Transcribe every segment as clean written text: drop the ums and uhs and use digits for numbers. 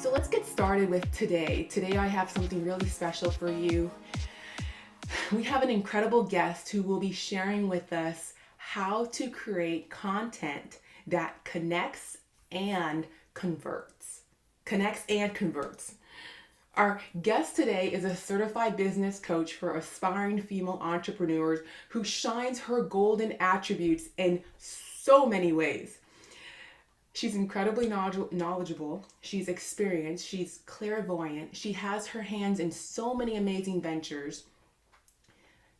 So let's get started with today. Today I have something really special for you. We have an incredible guest who will be sharing with us how to create content that connects and converts. Connects and converts. Our guest today is a certified business coach for aspiring female entrepreneurs who shines her golden attributes in so many ways. She's incredibly knowledgeable, she's experienced, she's clairvoyant, she has her hands in so many amazing ventures,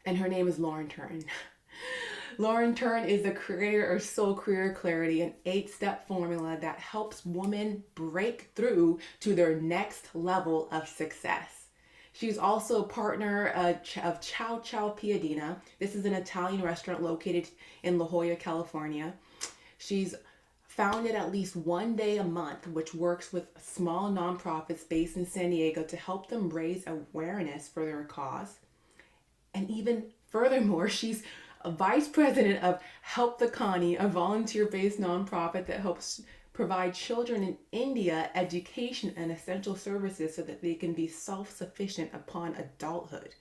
and her name is Lauren Turton. Lauren Turton is the creator of Soul Career Clarity, an 8-step formula that helps women break through to their next level of success. She's also a partner of Ciao Ciao Piadina. This is an Italian restaurant located in La Jolla, California. She's founded at least one day a month, which works with small nonprofits based in San Diego to help them raise awareness for their cause. And even furthermore, she's a vice president of Help the Connie, a volunteer-based nonprofit that helps provide children in India education and essential services so that they can be self-sufficient upon adulthood.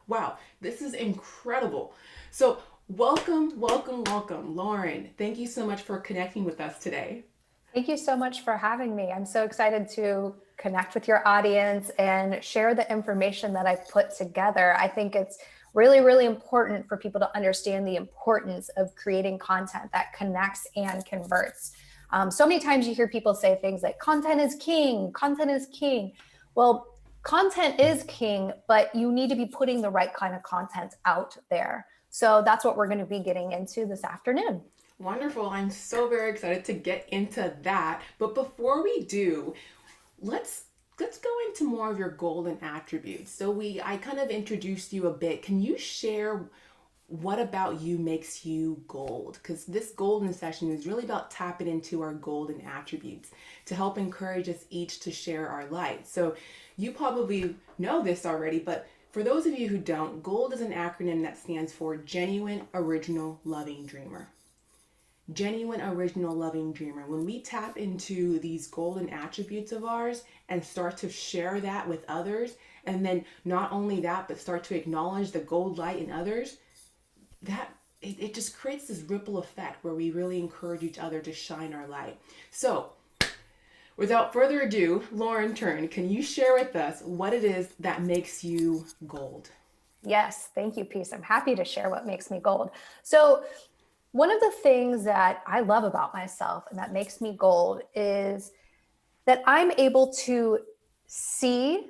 Wow, this is incredible. So welcome, Lauren. Thank you so much for connecting with us today. Thank you so much for having me. I'm so excited to connect with your audience and share the information that I've put together. I think it's really, really important for people to understand the importance of creating content that connects and converts. So many times you hear people say things like content is king, content is king. Well, content is king, but you need to be putting the right kind of content out there. So that's what we're going to be getting into this afternoon. Wonderful. I'm so very excited to get into that. But before we do, let's go into more of your golden attributes. So I kind of introduced you a bit. Can you share what about you makes you gold? Because this golden session is really about tapping into our golden attributes to help encourage us each to share our light. So you probably know this already, but for those of you who don't, GOLD is an acronym that stands for Genuine, Original, Loving Dreamer. Genuine, original, loving dreamer. When we tap into these golden attributes of ours and start to share that with others, and then not only that, but start to acknowledge the gold light in others, it just creates this ripple effect where we really encourage each other to shine our light. So without further ado, Lauren Turton, can you share with us what it is that makes you gold? Yes, thank you, Peace. I'm happy to share what makes me gold. So one of the things that I love about myself and that makes me gold is that I'm able to see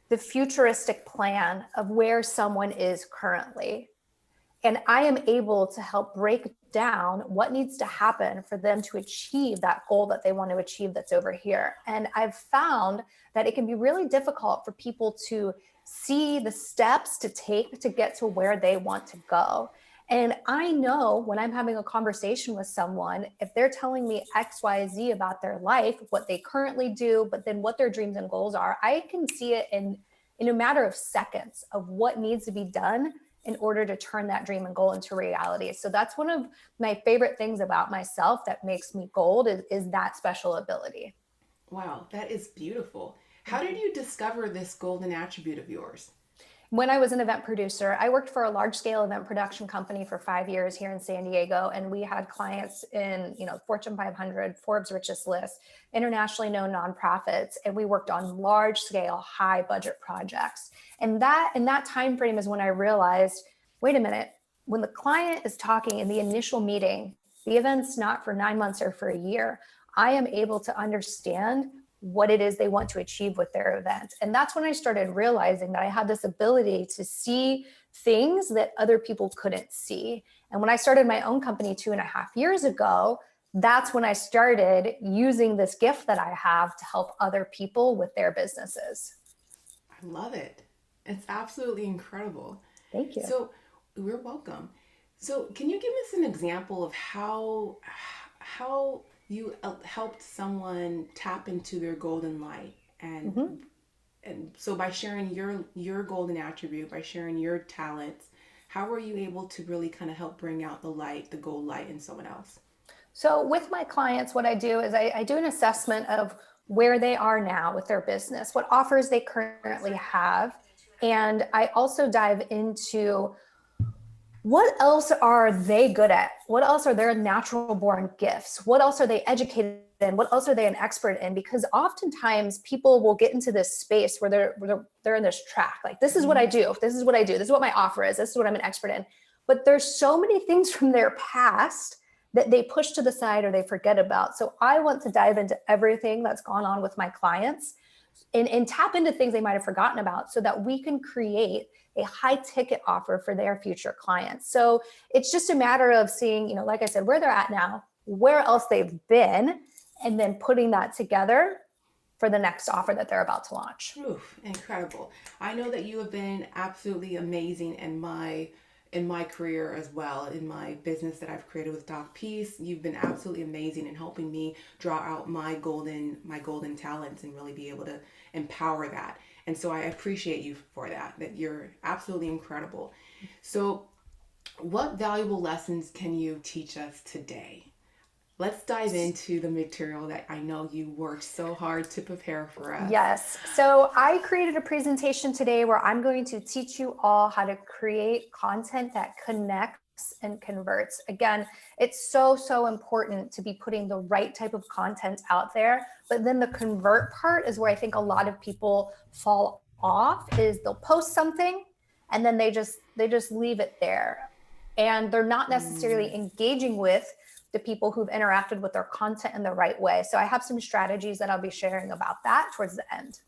the futuristic plan of where someone is currently. And I am able to help break down what needs to happen for them to achieve that goal that they want to achieve that's over here. And I've found that it can be really difficult for people to see the steps to take to get to where they want to go. And I know when I'm having a conversation with someone, if they're telling me X, Y, Z about their life, what they currently do, but then what their dreams and goals are, I can see it in a matter of seconds of what needs to be done in order to turn that dream and goal into reality. So that's one of my favorite things about myself that makes me gold is that special ability. Wow, that is beautiful. How did you discover this golden attribute of yours? When I was an event producer, I worked for a large scale event production company for 5 years here in San Diego. And we had clients in, Fortune 500, Forbes richest list, internationally known nonprofits. And we worked on large scale, high budget projects. And in that time frame is when I realized, wait a minute, when the client is talking in the initial meeting, the event's not for 9 months or for a year. I am able to understand what it is they want to achieve with their event. And that's when I started realizing that I had this ability to see things that other people couldn't see. And when I started my own company 2.5 years ago, that's when I started using this gift that I have to help other people with their businesses. I love it. It's absolutely incredible. Thank you. So you're welcome. So can you give us an example of how you helped someone tap into their golden light and so by sharing your golden attribute, by sharing your talents, how were you able to really kind of help bring out the gold light in someone else? So with my clients, what I do is I do an assessment of where they are now with their business, what offers they currently have. And I also dive into what else are they good at? What else are their natural born gifts? What else are they educated in? What else are they an expert in? Because oftentimes people will get into this space where they're in this track. Like, this is what I do. This is what I do. This is what my offer is. This is what I'm an expert in. But there's so many things from their past that they push to the side or they forget about. So I want to dive into everything that's gone on with my clients and tap into things they might have forgotten about so that we can create a high ticket offer for their future clients. So it's just a matter of seeing, like I said, where they're at now, where else they've been, and then putting that together for the next offer that they're about to launch. Oof, incredible. I know that you have been absolutely amazing in my career as well, in my business that I've created with Doc.Peace. You've been absolutely amazing in helping me draw out my golden talents and really be able to empower that. And so I appreciate you for that you're absolutely incredible. So what valuable lessons can you teach us today? Let's dive into the material that I know you worked so hard to prepare for us. Yes. So I created a presentation today where I'm going to teach you all how to create content that connects and converts. Again, it's so, so important to be putting the right type of content out there. But then the convert part is where I think a lot of people fall off, is they'll post something and then they just leave it there. And they're not necessarily engaging with the people who've interacted with their content in the right way. So I have some strategies that I'll be sharing about that towards the end.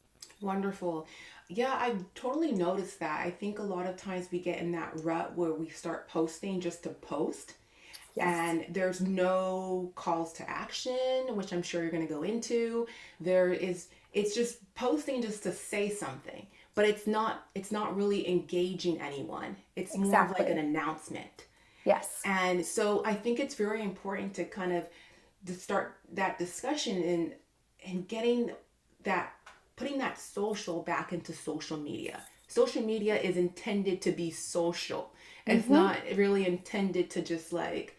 Wonderful. Yeah, I totally noticed that. I think a lot of times we get in that rut where we start posting just to post. Yes. And there's no calls to action, which I'm sure you're going to go into. It's just posting just to say something, but it's not really engaging anyone. It's more of like an announcement. Yes. And so I think it's very important to kind of to start that discussion and getting that, putting that social back into social media. Social media is intended to be social. It's not really intended to just like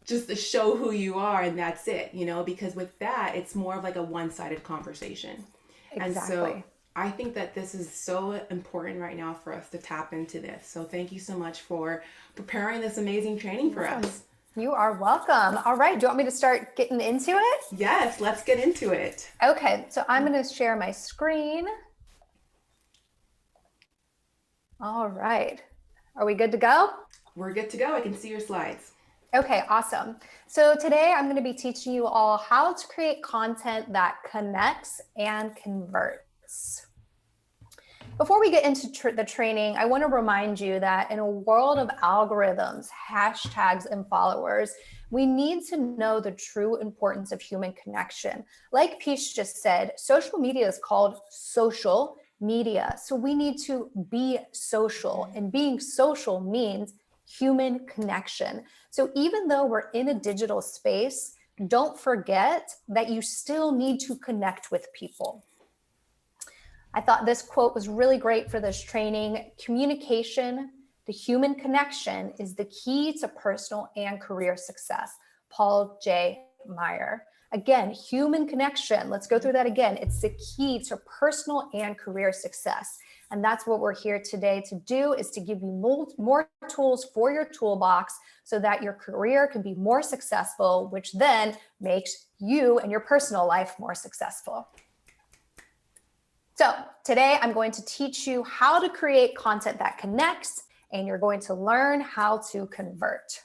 just to show who you are and that's it, because with that it's more of like a one-sided conversation. Exactly. And so I think that this is so important right now for us to tap into this. So thank you so much for preparing this amazing training for us. You are welcome. All right. Do you want me to start getting into it? Yes, let's get into it. Okay. So I'm going to share my screen. All right. Are we good to go? We're good to go. I can see your slides. Okay, awesome. So today I'm going to be teaching you all how to create content that connects and converts. Before we get into the training, I want to remind you that in a world of algorithms, hashtags, and followers, we need to know the true importance of human connection. Like Peace just said, social media is called social media. So we need to be social, and being social means human connection. So even though we're in a digital space, don't forget that you still need to connect with people. I thought this quote was really great for this training. Communication, the human connection, is the key to personal and career success. Paul J. Meyer. Again, human connection. Let's go through that again. It's the key to personal and career success. And that's what we're here today to do, is to give you more tools for your toolbox so that your career can be more successful, which then makes you and your personal life more successful. So today I'm going to teach you how to create content that connects, and you're going to learn how to convert.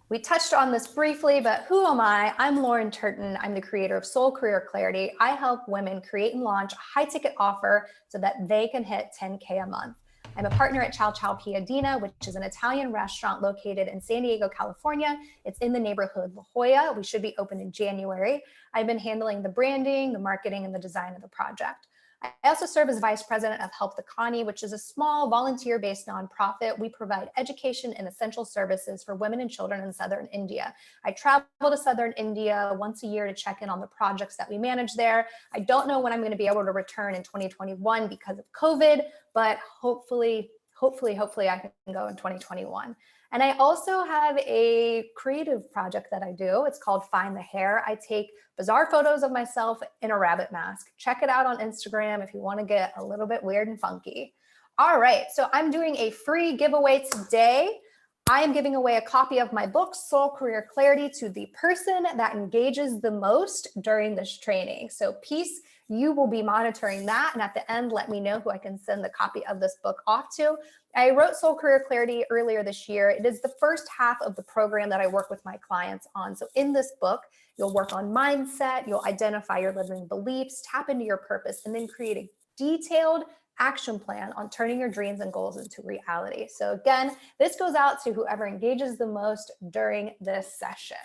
We touched on this briefly, but who am I? I'm Lauren Turton. I'm the creator of Soul Career Clarity. I help women create and launch a high ticket offer so that they can hit 10K a month. I'm a partner at Ciao Ciao Piadina, which is an Italian restaurant located in San Diego, California. It's in the neighborhood La Jolla. We should be open in January. I've been handling the branding, the marketing, and the design of the project. I also serve as vice president of Help the Connie, which is a small volunteer-based nonprofit. We provide education and essential services for women and children in southern India. I travel to southern India once a year to check in on the projects that we manage there. I don't know when I'm going to be able to return in 2021 because of COVID, but hopefully I can go in 2021. And I also have a creative project that I do. It's called Find the Hair. I take bizarre photos of myself in a rabbit mask. Check it out on Instagram if you want to get a little bit weird and funky. All right, so I'm doing a free giveaway today. I am giving away a copy of my book, Soul Career Clarity, to the person that engages the most during this training. So Peace, you will be monitoring that. And at the end, let me know who I can send the copy of this book off to. I wrote Soul Career Clarity earlier this year. It is the first half of the program that I work with my clients on. So in this book, you'll work on mindset, you'll identify your limiting beliefs, tap into your purpose, and then create a detailed action plan on turning your dreams and goals into reality. So again, this goes out to whoever engages the most during this session.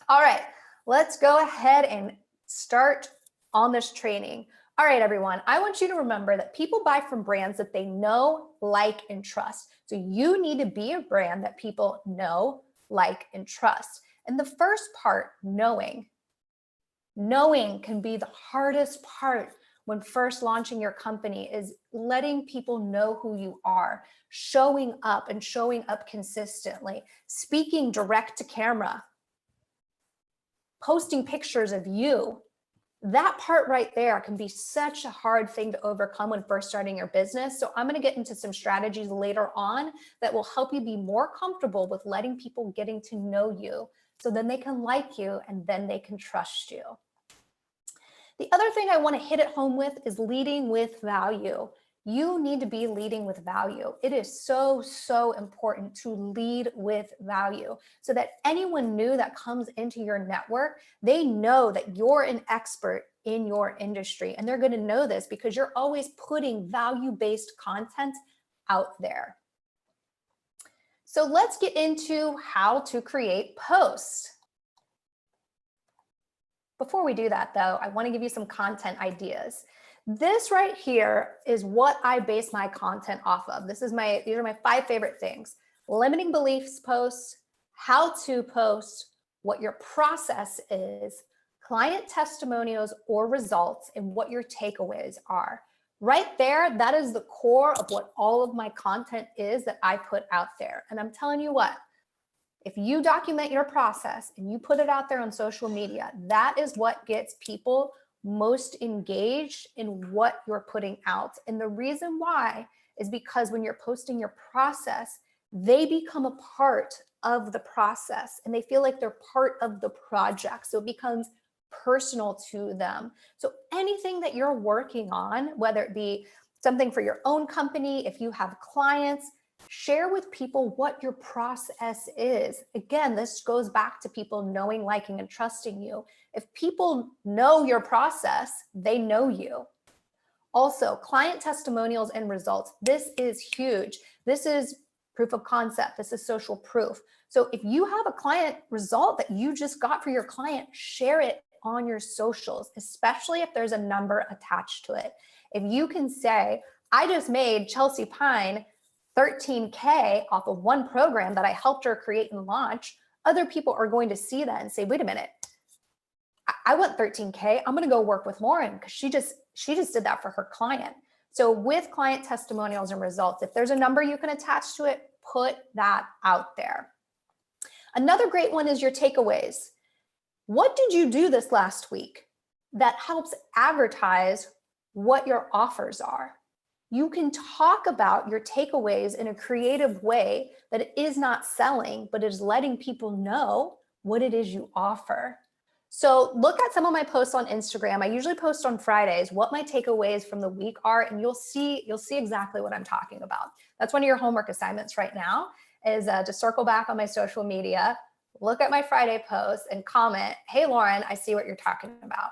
All right, let's go ahead and start on this training. All right, everyone, I want you to remember that people buy from brands that they know, like, and trust. So you need to be a brand that people know, like, and trust. And the first part, knowing can be the hardest part when first launching your company, is letting people know who you are, showing up and showing up consistently, speaking direct to camera, posting pictures of you. That part right there can be such a hard thing to overcome when first starting your business. So I'm going to get into some strategies later on that will help you be more comfortable with letting people getting to know you, so then they can like you and then they can trust you. The other thing I want to hit it home with is leading with value. You need to be leading with value. It is so, so important to lead with value so that anyone new that comes into your network, they know that you're an expert in your industry. And they're going to know this because you're always putting value-based content out there. So let's get into how to create posts. Before we do that though, I want to give you some content ideas. This right here is what I base my content off of. These are my 5 favorite things: limiting beliefs posts, how to post, what your process is, client testimonials or results, and what your takeaways are. Right there, that is the core of what all of my content is that I put out there. And I'm telling you what, if you document your process and you put it out there on social media, that is what gets people most engaged in what you're putting out. And the reason why is because when you're posting your process, they become a part of the process and they feel like they're part of the project. So it becomes personal to them. So anything that you're working on, whether it be something for your own company, if you have clients, share with people what your process is. Again, this goes back to people knowing, liking, and trusting you. If people know your process, they know you. Also, client testimonials and results. This is huge. This is proof of concept. This is social proof. So if you have a client result that you just got for your client, share it on your socials, especially if there's a number attached to it. If you can say, I just made Chelsea Pine $13K off of one program that I helped her create and launch, other people are going to see that and say, wait a minute, I want $13K. I'm going to go work with Lauren because she just did that for her client. So with client testimonials and results, if there's a number you can attach to it, put that out there. Another great one is your takeaways. What did you do this last week that helps advertise what your offers are? You can talk about your takeaways in a creative way that is not selling, but is letting people know what it is you offer. So look at some of my posts on Instagram. I usually post on Fridays what my takeaways from the week are, and you'll see exactly what I'm talking about. That's one of your homework assignments right now, is to circle back on my social media, look at my Friday posts and comment, hey, Lauren, I see what you're talking about.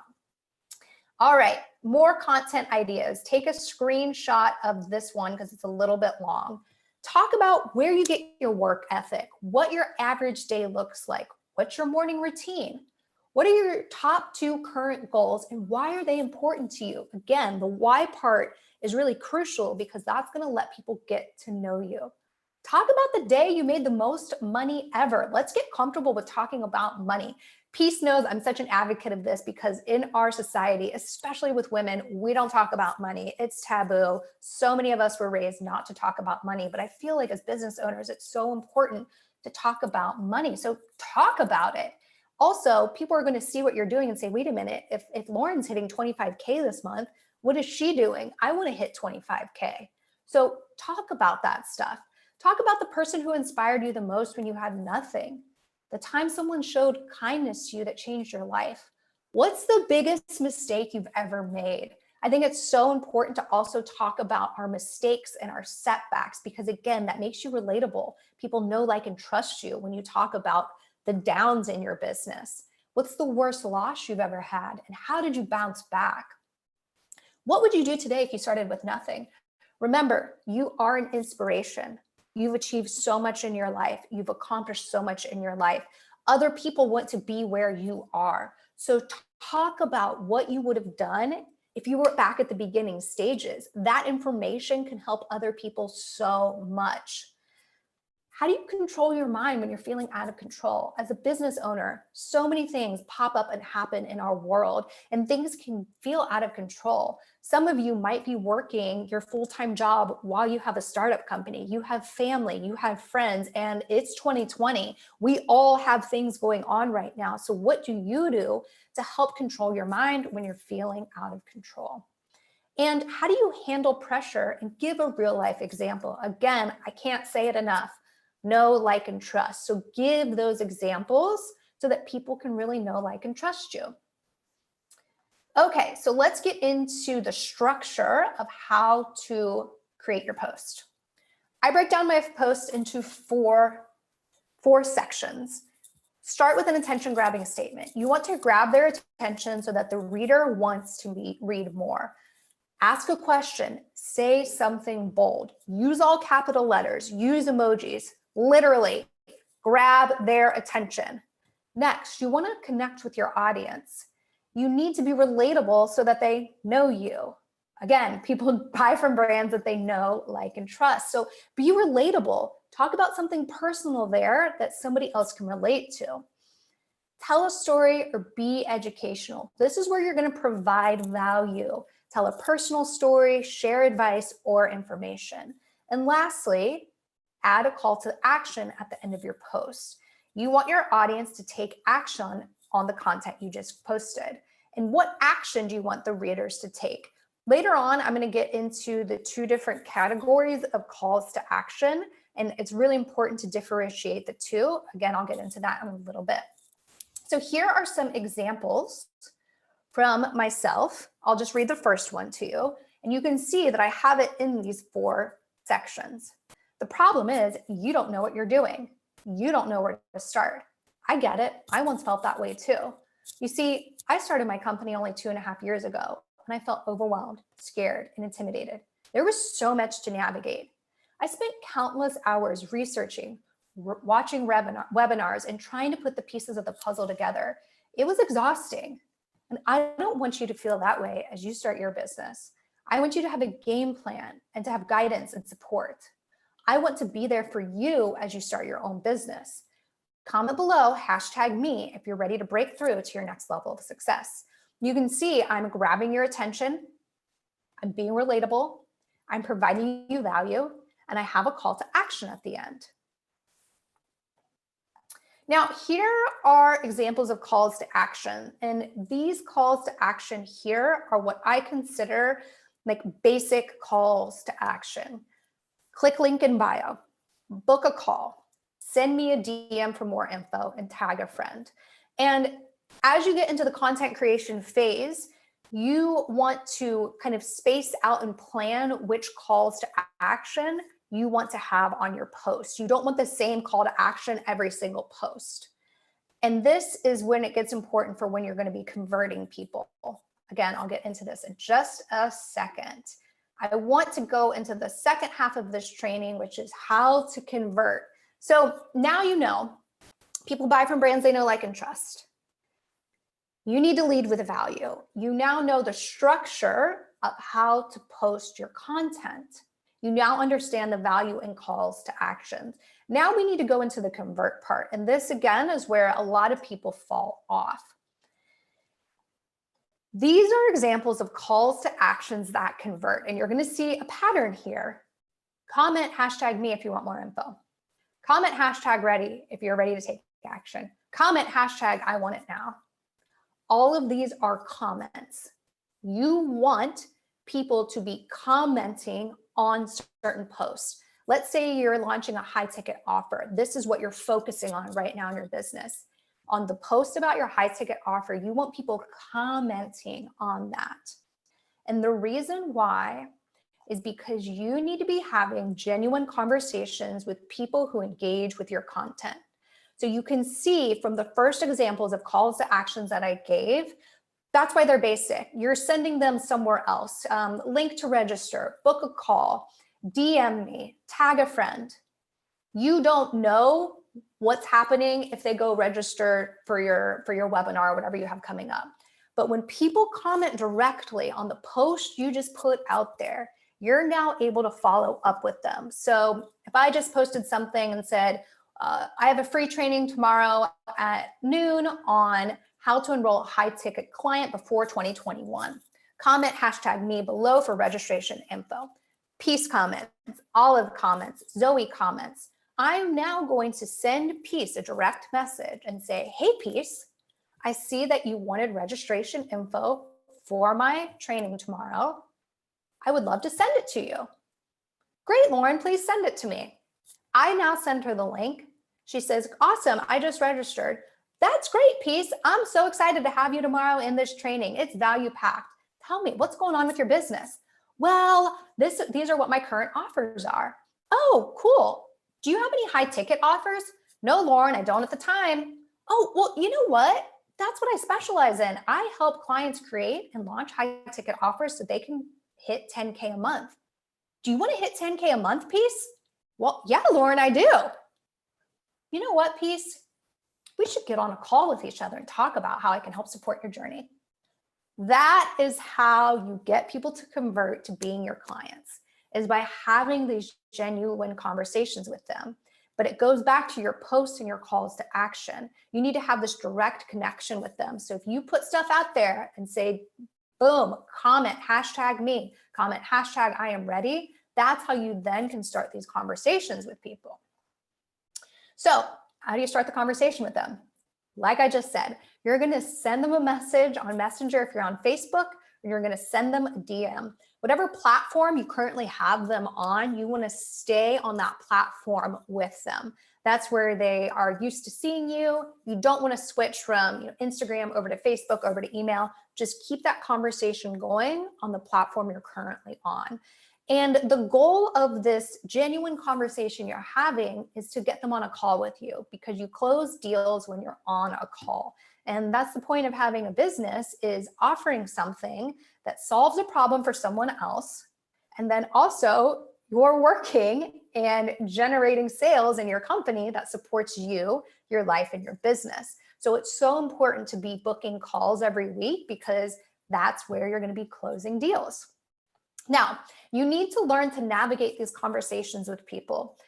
All right, more content ideas. Take a screenshot of this one because it's a little bit long. Talk about where you get your work ethic, what your average day looks like, what's your morning routine, what are your top 2 current goals, and why are they important to you? Again, the why part is really crucial because that's going to let people get to know you. Talk about the day you made the most money ever. Let's get comfortable with talking about money. Peace knows I'm such an advocate of this because in our society, especially with women, we don't talk about money. It's taboo. So many of us were raised not to talk about money, but I feel like as business owners, it's so important to talk about money. So talk about it. Also, people are going to see what you're doing and say, wait a minute, if Lauren's hitting 25K this month, what is she doing? I want to hit 25K. So talk about that stuff. Talk about the person who inspired you the most when you had nothing. The time someone showed kindness to you that changed your life. What's the biggest mistake you've ever made? I think it's so important to also talk about our mistakes and our setbacks because, again, that makes you relatable. People know, like, and trust you when you talk about the downs in your business. What's the worst loss you've ever had? And how did you bounce back? What would you do today if you started with nothing? Remember, you are an inspiration. You've achieved so much in your life. You've accomplished so much in your life. Other people want to be where you are. So talk about what you would have done if you were back at the beginning stages. That information can help other people so much. How do you control your mind when you're feeling out of control? As a business owner, so many things pop up and happen in our world, and things can feel out of control. Some of you might be working your full-time job while you have a startup company. You have family, you have friends, and it's 2020. We all have things going on right now. So what do you do to help control your mind when you're feeling out of control? And how do you handle pressure and give a real life example? Again, I can't say it enough. Know, like, and trust. So give those examples so that people can really know, like, and trust you. Okay, so let's get into the structure of how to create your post. I break down my post into four sections. Start with an attention grabbing statement. You want to grab their attention so that the reader wants to read more. Ask a question, say something bold, use all capital letters, use emojis, literally grab their attention. Next, you want to connect with your audience. You need to be relatable so that they know you. Again, people buy from brands that they know, like, and trust. So be relatable. Talk about something personal there that somebody else can relate to. Tell a story or be educational. This is where you're going to provide value. Tell a personal story, share advice or information. And lastly, add a call to action at the end of your post. You want your audience to take action on the content you just posted. And what action do you want the readers to take? Later on, I'm going to get into the two different categories of calls to action, and it's really important to differentiate the two. Again, I'll get into that in a little bit. So here are some examples from myself. I'll just read the first one to you, and you can see that I have it in these four sections. The problem is you don't know what you're doing. You don't know where to start. I get it. I once felt that way too. You see, I started my company only 2.5 years ago, and I felt overwhelmed, scared, and intimidated. There was so much to navigate. I spent countless hours researching, watching webinars, and trying to put the pieces of the puzzle together. It was exhausting. And I don't want you to feel that way as you start your business. I want you to have a game plan and to have guidance and support. I want to be there for you as you start your own business. Comment below, #me, if you're ready to break through to your next level of success. You can see I'm grabbing your attention, I'm being relatable, I'm providing you value, and I have a call to action at the end. Now, here are examples of calls to action. And these calls to action here are what I consider like basic calls to action. Click link in bio, book a call, send me a DM for more info, and tag a friend. And as you get into the content creation phase, you want to kind of space out and plan which calls to action you want to have on your post. You don't want the same call to action every single post. And this is when it gets important for when you're going to be converting people. Again, I'll get into this in just a second. I want to go into the second half of this training, which is how to convert. So now you know, people buy from brands they know, like, and trust. You need to lead with value. You now know the structure of how to post your content. You now understand the value in calls to action. Now we need to go into the convert part. And this again is where a lot of people fall off. These are examples of calls to actions that convert. And you're going to see a pattern here. Comment #me if you want more info. Comment #ready if you're ready to take action. Comment #I want it now. All of these are comments. You want people to be commenting on certain posts. Let's say you're launching a high ticket offer. This is what you're focusing on right now in your business. On the post about your high ticket offer, you want people commenting on that. And the reason why is because you need to be having genuine conversations with people who engage with your content. So you can see from the first examples of calls to actions that I gave, that's why they're basic. You're sending them somewhere else. Link to register, book a call, DM me, tag a friend. You don't know what's happening if they go register for your webinar or whatever you have coming up. But when people comment directly on the post you just put out there, you're now able to follow up with them. So if I just posted something and said, I have a free training tomorrow at noon on how to enroll a high ticket client before 2021. Comment #me below for registration info. Peace comments, Olive comments, Zoe comments. I'm now going to send Peace a direct message and say, hey Peace, I see that you wanted registration info for my training tomorrow. I would love to send it to you. Great, Lauren, please send it to me. I now send her the link. She says, awesome, I just registered. That's great, Peace. I'm so excited to have you tomorrow in this training. It's value packed. Tell me, what's going on with your business? Well, these are what my current offers are. Oh, cool. Do you have any high ticket offers? No, Lauren, I don't at the time. Oh, well, you know what? That's what I specialize in. I help clients create and launch high ticket offers so they can hit 10K a month. Do you want to hit 10K a month, Peace? Well, yeah, Lauren, I do. You know what, Peace? We should get on a call with each other and talk about how I can help support your journey. That is how you get people to convert to being your clients, is by having these genuine conversations with them. But it goes back to your posts and your calls to action. You need to have this direct connection with them. So if you put stuff out there and say, boom, comment #me, comment #I am ready, that's how you then can start these conversations with people. So how do you start the conversation with them? Like I just said, you're going to send them a message on Messenger if you're on Facebook, or you're going to send them a DM. Whatever platform you currently have them on, you want to stay on that platform with them. That's where they are used to seeing you. You don't want to switch from Instagram over to Facebook, over to email. Just keep that conversation going on the platform you're currently on. And the goal of this genuine conversation you're having is to get them on a call with you, because you close deals when you're on a call. And that's the point of having a business, is offering something that solves a problem for someone else. And then also you're working and generating sales in your company that supports you, your life, and your business. So it's so important to be booking calls every week, because that's where you're going to be closing deals. Now, you need to learn to navigate these conversations with people.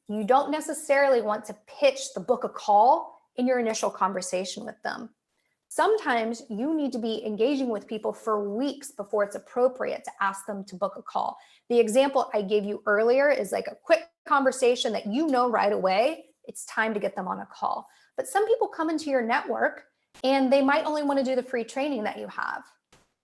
You don't necessarily want to pitch the book a call in your initial conversation with them. Sometimes you need to be engaging with people for weeks before it's appropriate to ask them to book a call. The example I gave you earlier is like a quick conversation that you know right away, it's time to get them on a call. But some people come into your network and they might only want to do the free training that you have.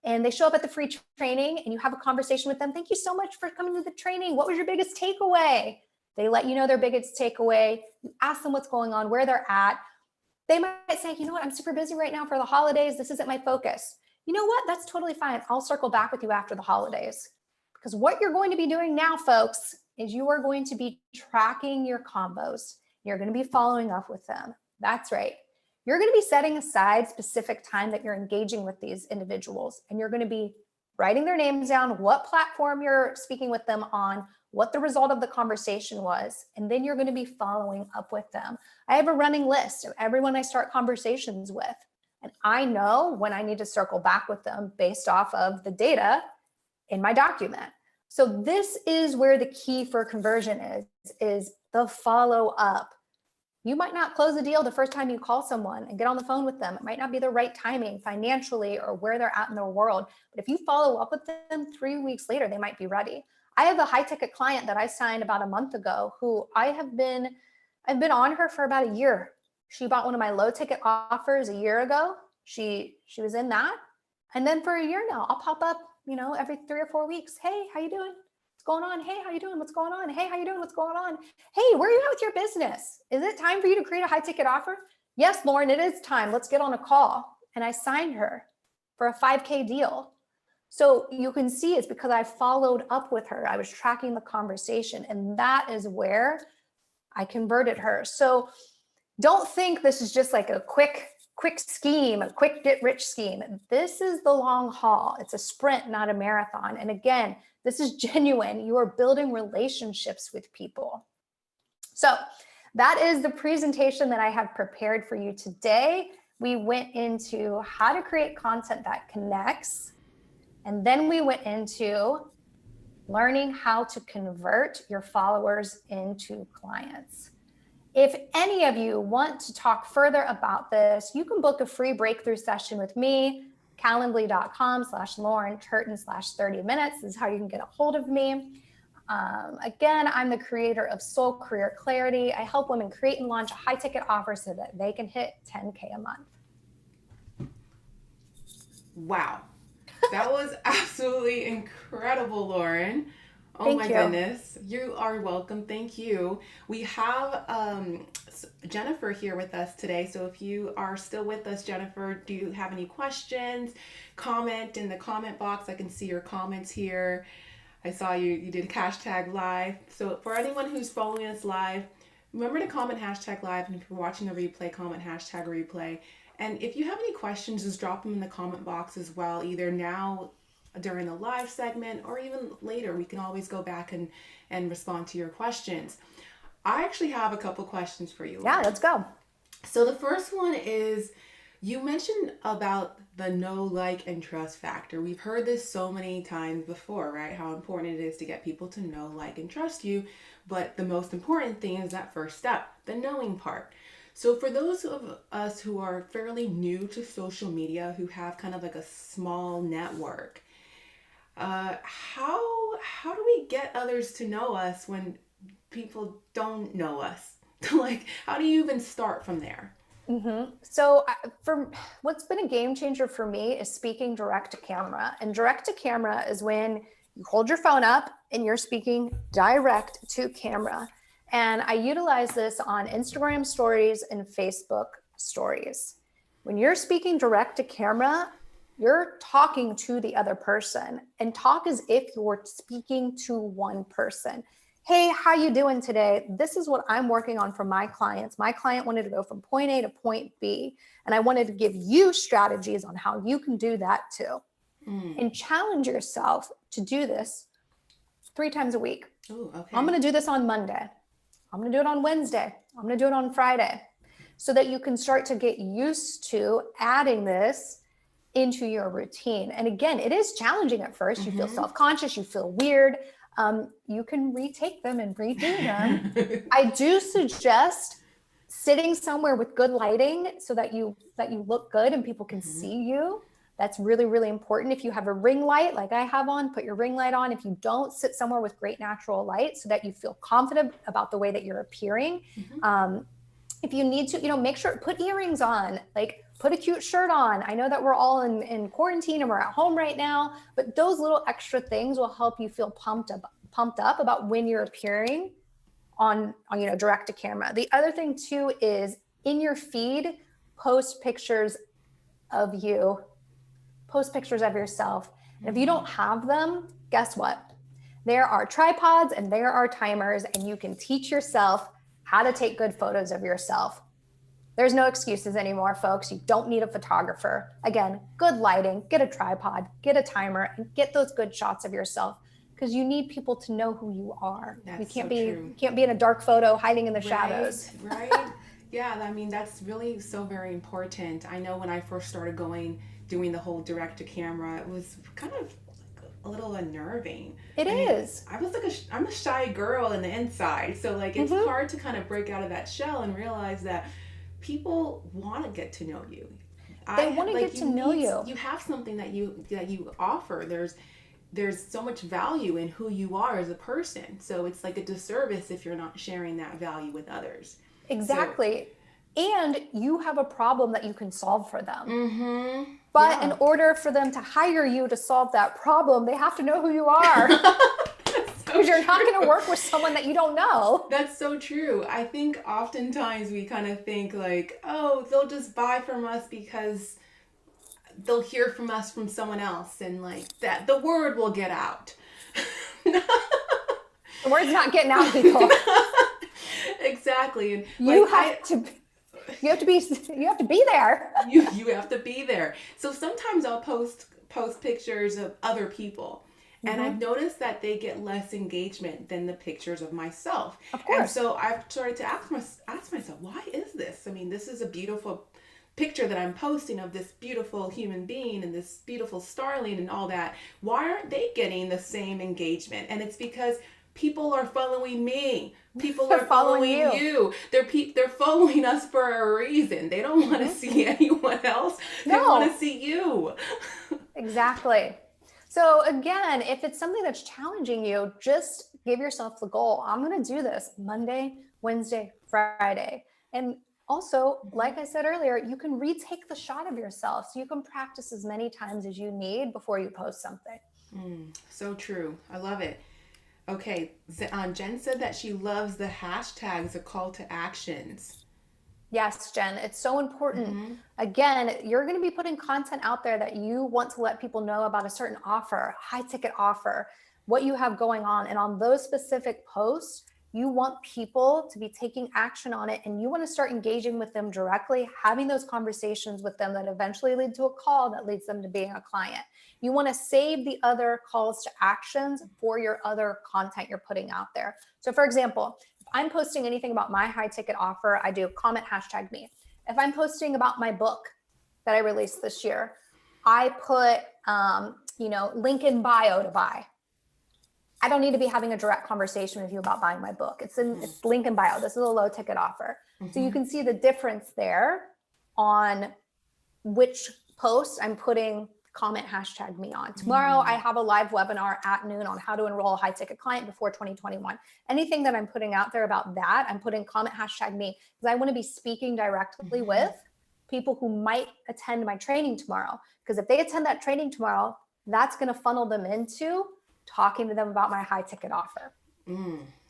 And they show up at the free training and you have a conversation with them. Thank you so much for coming to the training. What was your biggest takeaway? They let you know their biggest takeaway. You ask them what's going on, where they're at. They might say, you know what, I'm super busy right now for the holidays. This isn't my focus. You know what? That's totally fine. I'll circle back with you after the holidays. Because what you're going to be doing now, folks, is you are going to be tracking your combos. You're going to be following up with them. That's right. You're going to be setting aside specific time that you're engaging with these individuals, and you're going to be writing their names down, what platform you're speaking with them on, what the result of the conversation was, and then you're going to be following up with them. I have a running list of everyone I start conversations with, and I know when I need to circle back with them based off of the data in my document. So this is where the key for conversion is the follow up. You might not close a deal the first time you call someone and get on the phone with them. It might not be the right timing financially or where they're at in their world. But if you follow up with them 3 weeks later, they might be ready. I have a high ticket client that I signed about a month ago who I've been on her for about a year. She bought one of my low ticket offers a year ago. She was in that. And then for a year now, I'll pop up, every 3 or 4 weeks. Hey, how you doing? What's going on? Hey, how you doing? What's going on? Hey, how you doing? What's going on? Hey, where are you at with your business? Is it time for you to create a high ticket offer? Yes, Lauren, it is time. Let's get on a call. And I signed her for a 5K deal. So you can see it's because I followed up with her. I was tracking the conversation, and that is where I converted her. So don't think this is just like a quick scheme, a quick get rich scheme. This is the long haul. It's a sprint, not a marathon. And again, this is genuine. You are building relationships with people. So that is the presentation that I have prepared for you today. We went into how to create content that connects. And then we went into learning how to convert your followers into clients. If any of you want to talk further about this, you can book a free breakthrough session with me, calendly.com/Lauren Turton/30 minutes. This is how you can get a hold of me. Again, I'm the creator of Soul Career Clarity. I help women create and launch a high ticket offer so that they can hit 10K a month. Wow. That was absolutely incredible, Lauren. Oh my goodness. You are welcome. Thank you. We have Jennifer here with us today. So if you are still with us, Jennifer, do you have any questions? Comment in the comment box. I can see your comments here. I saw you did hashtag live. So for anyone who's following us live, remember to comment hashtag live. And if you're watching the replay, comment hashtag replay. And if you have any questions, just drop them in the comment box as well, either now during the live segment or even later. We can always go back and respond to your questions. I actually have a couple questions for you, Lauren. Yeah, let's go. So the first one is, you mentioned about the know, like, and trust factor. We've heard this so many times before, right? How important it is to get people to know, like, and trust you. But the most important thing is that first step, the knowing part. So for those of us who are fairly new to social media, who have kind of like a small network, how do we get others to know us when people don't know us? Like, how do you even start from there? Mm-hmm. So for what's been a game changer for me is speaking direct to camera. And direct to camera is when you hold your phone up and you're speaking direct to camera. And I utilize this on Instagram stories and Facebook stories. When you're speaking direct to camera, you're talking to the other person, and talk as if you're speaking to one person. Hey, how you doing today? This is what I'm working on for my clients. My client wanted to go from point A to point B, and I wanted to give you strategies on how you can do that too. And challenge yourself to do this 3 times a week. Ooh, okay. I'm going to do this on Monday. I'm going to do it on Wednesday. I'm going to do it on Friday, so that you can start to get used to adding this into your routine. And again, it is challenging at first. You feel self-conscious, you feel weird. You can retake them and redo them. I do suggest sitting somewhere with good lighting so that you look good and people can see you. That's really, really important. If you have a ring light like I have on, put your ring light on. If you don't, sit somewhere with great natural light so that you feel confident about the way that you're appearing. If you need to, make sure, put earrings on, like put a cute shirt on. I know that we're all in quarantine and we're at home right now, but those little extra things will help you feel pumped up about when you're appearing on direct to camera. The other thing too is, in your feed, post pictures of you, post pictures of yourself. And if you don't have them, guess what? There are tripods and there are timers, and you can teach yourself how to take good photos of yourself. There's no excuses anymore, folks. You don't need a photographer. Again, good lighting, get a tripod, get a timer, and get those good shots of yourself, because you need people to know who you are. That's you can't true. You can't be in a dark photo hiding in the shadows. Right. Yeah, I mean, that's really so very important. I know when I first started doing the whole direct to camera, it was kind of a little unnerving. It I mean, is. I was like I'm a shy girl in the inside, so like it's Mm-hmm. hard to kind of break out of that shell and realize that people want to get to know you. They want to Like get to know you. you have something that you offer. There's so much value in who you are as a person. So it's like a disservice if you're not sharing that value with others. So, Exactly. And you have a problem that you can solve for them. mm-hmm. But in Yeah. order for them to hire you to solve that problem, they have to know who you are. That's so Because you're not going to true. work with someone that you don't know. That's so true. I think oftentimes we kind of think like, oh, they'll just buy from us because they'll hear from us from someone else and like that the word will get out. The word's not getting out, people. Exactly. And You like have to you have to be there. you have to be there. So sometimes I'll post pictures of other people. And I've Mm-hmm. noticed that they get less engagement than the pictures of myself. Of And course. so I've started to ask myself, why is this? I mean, this is a beautiful picture that I'm posting of this beautiful human being and this beautiful starling and all that. Why aren't they getting the same engagement? And it's because people are following me. People They're are following following you. you. They're following us for a reason. They don't want to Mm-hmm. see anyone else. They want to No, see you. exactly. So again, if it's something that's challenging you, just give yourself the goal. I'm going to do this Monday, Wednesday, Friday. And also, like I said earlier, you can retake the shot of yourself. So you can practice as many times as you need before you post something. So true. I love it. Okay, Jen said that she loves the hashtags, the call to actions. Yes, Jen, it's so important. Mm-hmm. Again, you're going to be putting content out there that you want to let people know about a certain offer, high ticket offer, what you have going on. And on those specific posts, you want people to be taking action on it, and you want to start engaging with them directly, having those conversations with them that eventually lead to a call that leads them to being a client. You want to save the other calls to actions for your other content you're putting out there. So for example, if I'm posting anything about my high ticket offer, I do comment hashtag me. If I'm posting about my book that I released this year, I put, link in bio to buy. I don't need to be having a direct conversation with you about buying my book. It's link in bio. This is a low ticket offer. So you Mm-hmm. can see the difference there on which post I'm putting comment hashtag me on. Tomorrow, I have a live webinar at noon on how to enroll a high ticket client before 2021. Anything that I'm putting out there about that, I'm putting comment hashtag me because I want to be speaking directly Mm-hmm. with people who might attend my training tomorrow. Because if they attend that training tomorrow, that's going to funnel them into talking to them about my high ticket offer.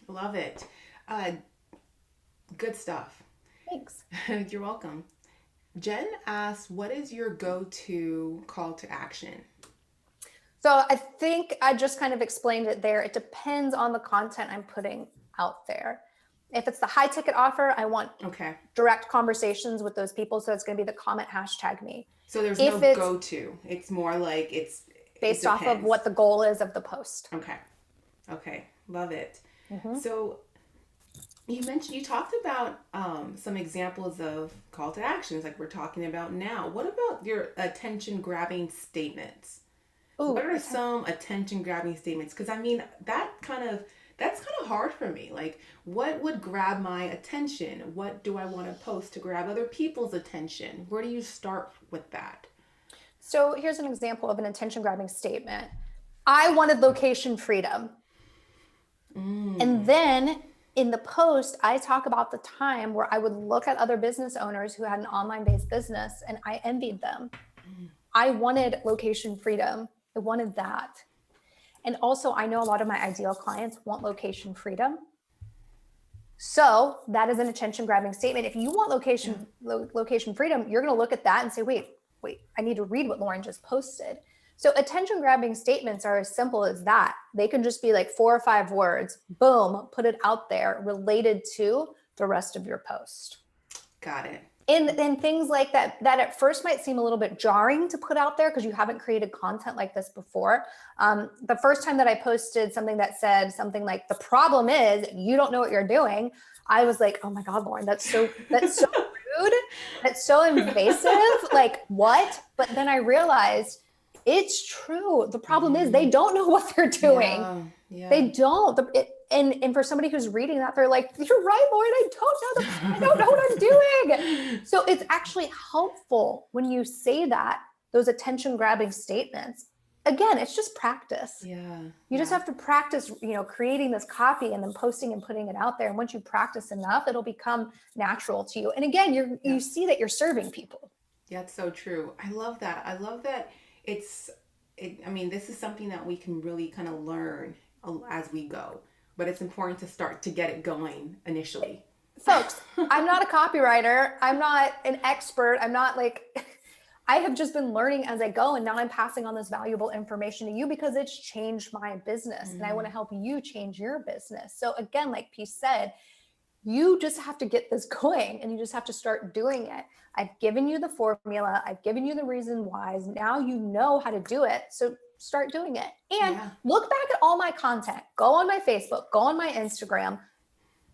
Love it. Uh, Good stuff. Thanks. You're welcome. Jen asks, what is your go-to call to action? So I think I just kind of explained it there. It depends on the content I'm putting out there. If it's the high ticket offer, I want direct conversations with those people. So it's going to be the comment hashtag me. So there's If no it's go-to. It's more like it based off of depends. what the goal is of the post. Okay. Love it. Mm-hmm. So you talked about some examples of call to actions like we're talking about now. What about your attention grabbing statements? Ooh, What are some attention grabbing statements? Because I mean that's kind of hard for me. Like, what would grab my attention? What do I want to post to grab other people's attention? Where do you start with that? So here's an example of an attention grabbing statement. I wanted location freedom. And then in the post, I talk about the time where I would look at other business owners who had an online based business and I envied them. I wanted location freedom. I wanted that. And also, I know a lot of my ideal clients want location freedom. So that is an attention grabbing statement. If you want location freedom, you're going to look at that and say, wait, I need to read what Lauren just posted. So attention grabbing statements are as simple as that. They can just be like 4 or 5 words, boom, put it out there related to the rest of your post. Got it. And things like that at first might seem a little bit jarring to put out there because you haven't created content like this before. The first time that I posted something that said something like, the problem is you don't know what you're doing, I was like, oh my God, Lauren, that's so rude. That's so invasive. Like, what? But then I realized It's true. The problem is they don't know what they're doing. Yeah. Yeah. They don't. And for somebody who's reading that, they're like, you're right, Lauren, I don't know what I'm doing. So it's actually helpful when you say that, those attention grabbing statements. Again, it's just practice. Yeah. You just have to practice, creating this copy and then posting and putting it out there. And once you practice enough, it'll become natural to you. And again, you see that you're serving people. Yeah, it's so true. I love that. I love that I mean, this is something that we can really kind of learn as we go, but it's important to start to get it going initially. Folks, I'm not a copywriter. I'm not an expert. I'm not I have just been learning as I go. And now I'm passing on this valuable information to you because it's changed my business. And I want to help you change your business. So again, like Peace said, you just have to get this going and you just have to start doing it. I've given you the formula. I've given you the reason whys. Now you know how to do it. So start doing it. And look back at all my content. Go on my Facebook, go on my Instagram,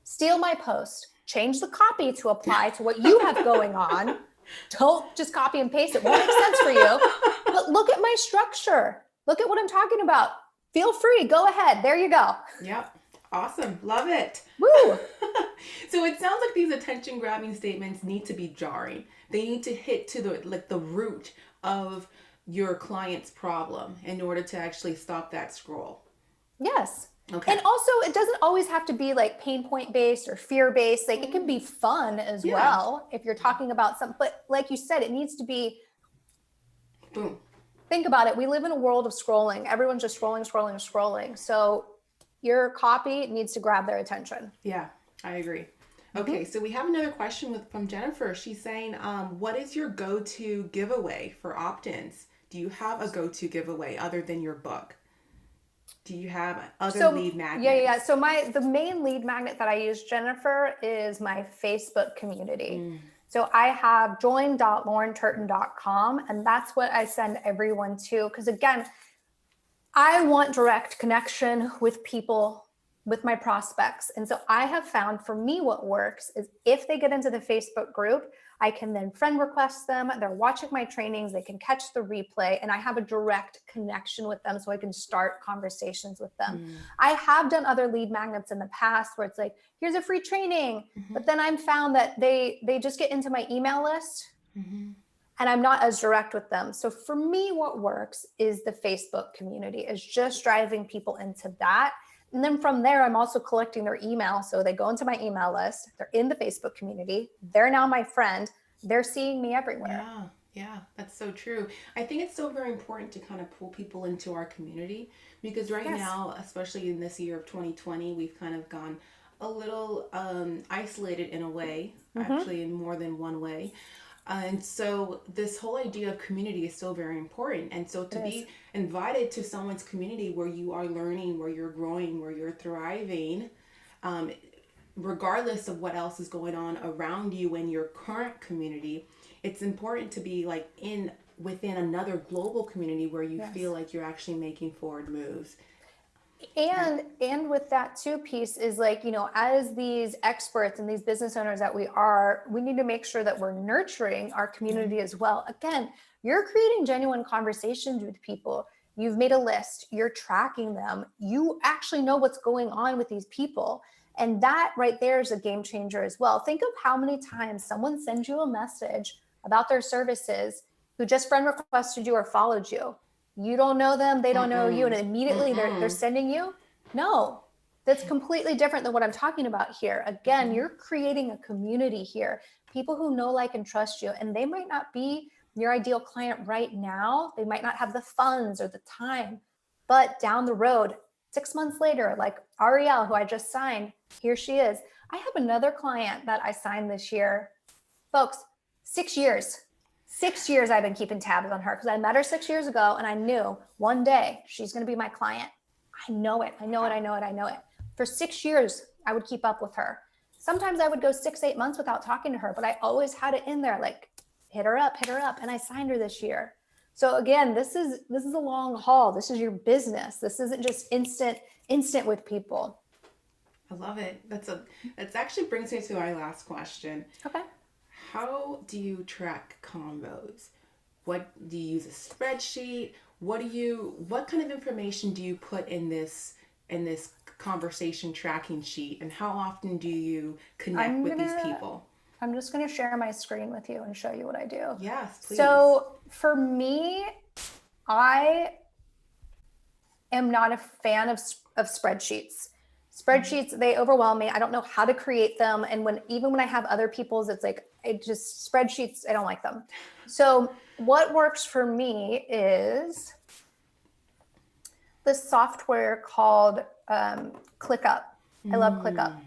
steal my post, change the copy to apply to what you have going on. Don't just copy and paste. It won't make sense for you. But look at my structure. Look at what I'm talking about. Feel free. Go ahead. There you go. Yep. Awesome. Love it. Woo. So it sounds like these attention grabbing statements need to be jarring. They need to hit to the root of your client's problem in order to actually stop that scroll. Yes. Okay. And also it doesn't always have to be like pain point based or fear based. Like it can be fun as well if you're talking about something, but like you said, it needs to be boom. Think about it. We live in a world of scrolling. Everyone's just scrolling. So your copy needs to grab their attention. Yeah, I agree. Okay, so we have another question from Jennifer. She's saying, what is your go-to giveaway for opt-ins? Do you have a go-to giveaway other than your book? Do you have other lead magnets? Yeah. So the main lead magnet that I use, Jennifer, is my Facebook community. So I have join.laurenturton.com, and that's what I send everyone to. Because again, I want direct connection with people, with my prospects. And so I have found for me what works is if they get into the Facebook group, I can then friend request them. They're watching my trainings. They can catch the replay and I have a direct connection with them so I can start conversations with them. I have done other lead magnets in the past where it's like, here's a free training. But then I'm found that they just get into my email list and I'm not as direct with them. So for me, what works is the Facebook community, is just driving people into that. And then from there, I'm also collecting their email. So they go into my email list. They're in the Facebook community. They're now my friend. They're seeing me everywhere. Yeah, that's so true. I think it's so very important to kind of pull people into our community because right now, especially in this year of 2020, we've kind of gone a little isolated in a way, actually in more than one way. And so this whole idea of community is so very important. And so to be invited to someone's community where you are learning, where you're growing, where you're thriving, regardless of what else is going on around you in your current community, it's important to be like within another global community where you feel like you're actually making forward moves. And with that too, Peace is like, as these experts and these business owners that we need to make sure that we're nurturing our community as well. Again, you're creating genuine conversations with people. You've made a list, you're tracking them. You actually know what's going on with these people. And that right there is a game changer as well. Think of how many times someone sends you a message about their services who just friend requested you or followed you. You don't know them, they don't know you, and immediately they're sending you. No, that's completely different than what I'm talking about here. Again, you're creating a community here, people who know, like, and trust you, and they might not be your ideal client right now. They might not have the funds or the time, but down the road, 6 months later, like Ariel, who I just signed, here she is. I have another client that I signed this year. Folks, 6 years. 6 years I've been keeping tabs on her because I met her 6 years ago and I knew one day she's going to be my client. I know it. For 6 years, I would keep up with her. Sometimes I would go 6-8 months without talking to her, but I always had it in there, like hit her up. And I signed her this year. So again, this is a long haul. This is your business. This isn't just instant with people. I love it. That actually brings me to our last question. Okay. How do you track combos? What do you use, a spreadsheet? what kind of information do you put in this conversation tracking sheet, and how often do you connect with these people? I'm just going to share my screen with you and show you what I do. Yes, please. So for me, I am not a fan of spreadsheets. Spreadsheets, they overwhelm me. I don't know how to create them. And even when I have other people's, it's like, spreadsheets, I don't like them. So what works for me is this software called ClickUp. I love ClickUp.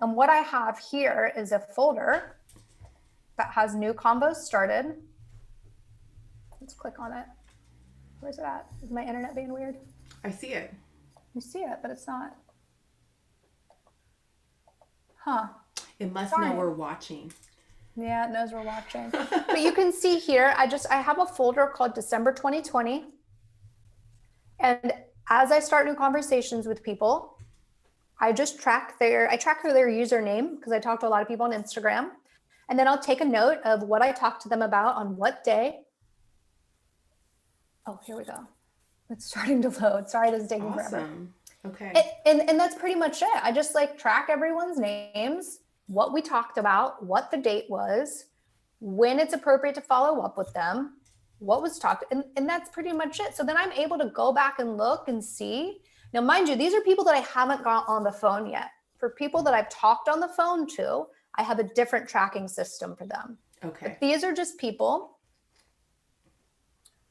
And what I have here is a folder that has new combos started. Let's click on it. Where's it at? Is my internet being weird? I see it. You see it, but it's not. Huh. It must know we're watching. Yeah, it knows we're watching. But you can see here, I have a folder called December 2020. And as I start new conversations with people, I track their username, because I talk to a lot of people on Instagram. And then I'll take a note of what I talked to them about on what day. Oh, here we go. It's starting to load. Sorry, this is taking forever. Okay. And that's pretty much it. I just track everyone's names, what we talked about, what the date was, when it's appropriate to follow up with them, what was talked, and that's pretty much it. So then I'm able to go back and look and see. Now, mind you, these are people that I haven't got on the phone yet. For people that I've talked on the phone to, I have a different tracking system for them. Okay. But these are just people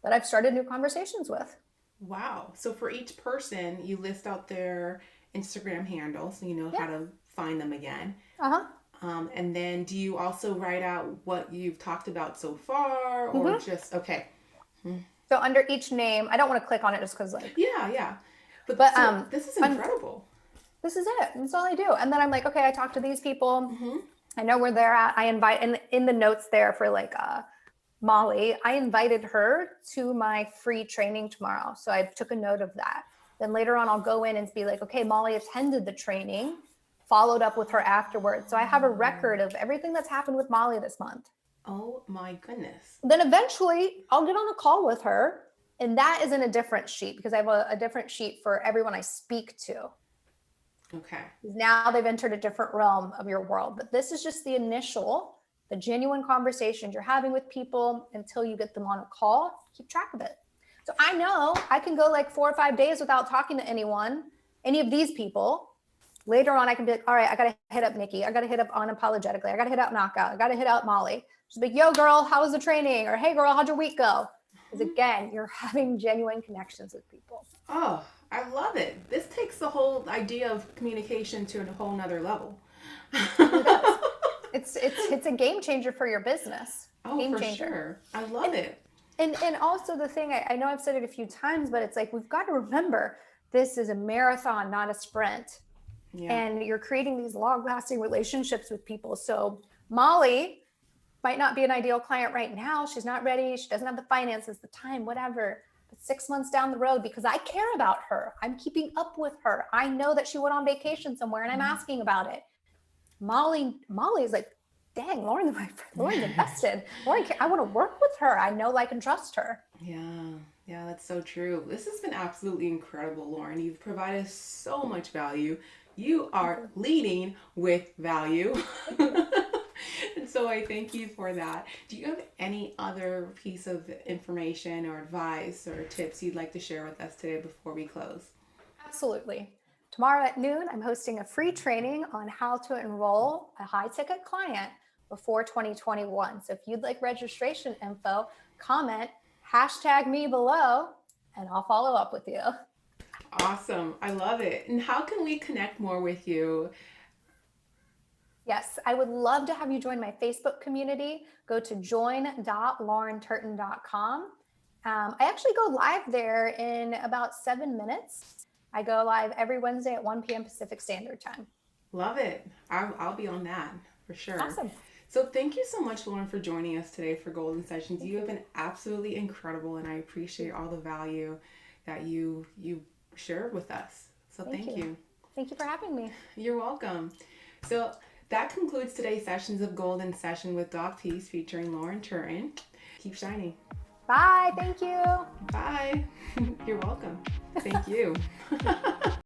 that I've started new conversations with. Wow. So for each person, you list out their Instagram handle, so you know how to find them again. And then do you also write out what you've talked about so far, or just, okay. So under each name, I don't want to click on it just because Yeah. But this is incredible. This is it. That's all I do. And then I'm like, okay, I talked to these people. I know where they're at. I invite, and in the notes there for Molly, I invited her to my free training tomorrow. So I took a note of that. Then later on, I'll go in and be like, okay, Molly attended the training, followed up with her afterwards. So I have a record of everything that's happened with Molly this month. Oh my goodness. Then eventually I'll get on a call with her, and that is in a different sheet, because I have a different sheet for everyone I speak to. Okay. Now they've entered a different realm of your world, but this is just the genuine conversations you're having with people until you get them on a call. Keep track of it. So I know I can go 4 or 5 days without talking to any of these people. Later on, I can be like, all right, I got to hit up Nikki. I got to hit up Unapologetically. I got to hit up Knockout. I got to hit up Molly. She's like, yo, girl, how was the training? Or, hey, girl, how'd your week go? Because again, you're having genuine connections with people. Oh, I love it. This takes the whole idea of communication to a whole nother level. It's a game changer for your business. Oh, game for changer. Sure. I love it. And also the thing, I know I've said it a few times, but it's we've got to remember, this is a marathon, not a sprint. Yeah. And you're creating these long-lasting relationships with people. So Molly might not be an ideal client right now. She's not ready. She doesn't have the finances, the time, whatever. But 6 months down the road, because I care about her, I'm keeping up with her. I know that she went on vacation somewhere and I'm asking about it. Molly is like, dang, Lauren's invested. Lauren, I want to work with her. I know, like, and trust her. Yeah, that's so true. This has been absolutely incredible, Lauren. You've provided so much value. You are leading with value. And so I thank you for that. Do you have any other piece of information or advice or tips you'd like to share with us today before we close? Absolutely. Tomorrow at noon, I'm hosting a free training on how to enroll a high-ticket client before 2021. So if you'd like registration info, comment, #me below, and I'll follow up with you. Awesome. I love it. And how can we connect more with you? Yes, I would love to have you join my Facebook community. Go to join.laurenturton.com. I actually go live there in about 7 minutes. I go live every Wednesday at 1 p.m. Pacific Standard Time. Love it. I'll be on that for sure. Awesome. So thank you so much, Lauren, for joining us today for Golden Sessions. You have been absolutely incredible, and I appreciate all the value that you shared with us. So thank you. Thank you for having me. You're welcome. So that concludes today's sessions of Golden Session with Doc.Peace featuring Lauren Turton. Keep shining. Bye. Thank you. Bye. You're welcome. Thank you.